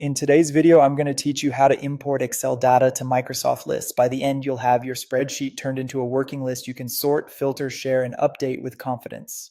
In today's video, I'm going to teach you how to import Excel data to Microsoft Lists. By the end, you'll have your spreadsheet turned into a working list you can sort, filter, share, and update with confidence.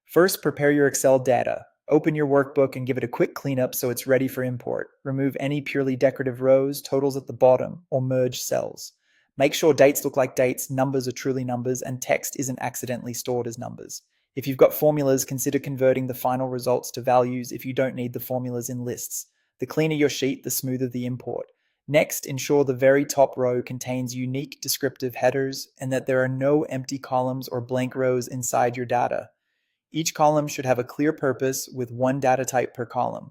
First, prepare your Excel data. Open your workbook and give it a quick cleanup so it's ready for import. Remove any purely decorative rows, totals at the bottom, or merge cells. Make sure dates look like dates, numbers are truly numbers, and text isn't accidentally stored as numbers. If you've got formulas, consider converting the final results to values if you don't need the formulas in lists. The cleaner your sheet, the smoother the import. Next, ensure the very top row contains unique descriptive headers and that there are no empty columns or blank rows inside your data. Each column should have a clear purpose with one data type per column.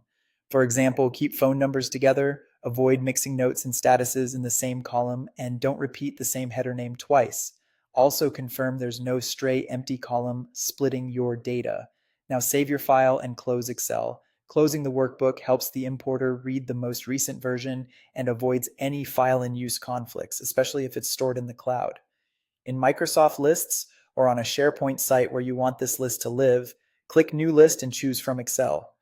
For example, keep phone numbers together, avoid mixing notes and statuses in the same column, and don't repeat the same header name twice. Also confirm there's no stray empty column splitting your data. Now save your file and close Excel. Closing the workbook helps the importer read the most recent version and avoids any file in use conflicts, especially if it's stored in the cloud. In Microsoft Lists or on a SharePoint site where you want this list to live, click New List and choose from Excel.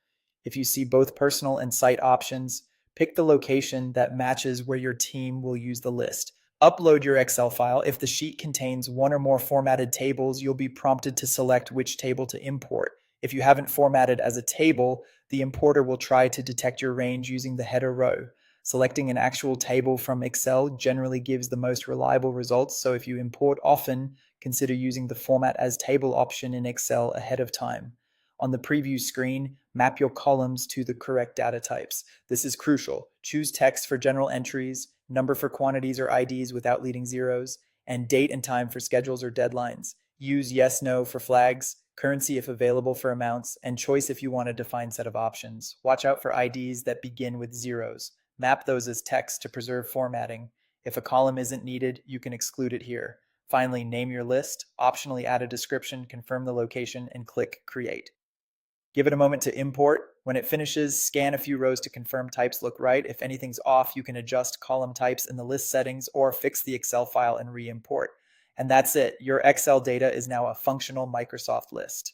If you see both personal and site options, pick the location that matches where your team will use the list. Upload your Excel file. If the sheet contains one or more formatted tables, you'll be prompted to select which table to import. If you haven't formatted as a table, the importer will try to detect your range using the header row. Selecting an actual table from Excel generally gives the most reliable results, so if you import often, consider using the Format as Table option in Excel ahead of time. On the preview screen, map your columns to the correct data types. This is crucial. Choose text for general entries, number for quantities or IDs without leading zeros, and date and time for schedules or deadlines. Use yes, no for flags, currency if available for amounts, and choice if you want a defined set of options. Watch out for IDs that begin with zeros. Map those as text to preserve formatting. If a column isn't needed, you can exclude it here. Finally, name your list, optionally add a description, confirm the location, and click Create. Give it a moment to import. When it finishes, scan a few rows to confirm types look right. If anything's off, you can adjust column types in the list settings or fix the Excel file and re-import. And that's it. Your Excel data is now a functional Microsoft list.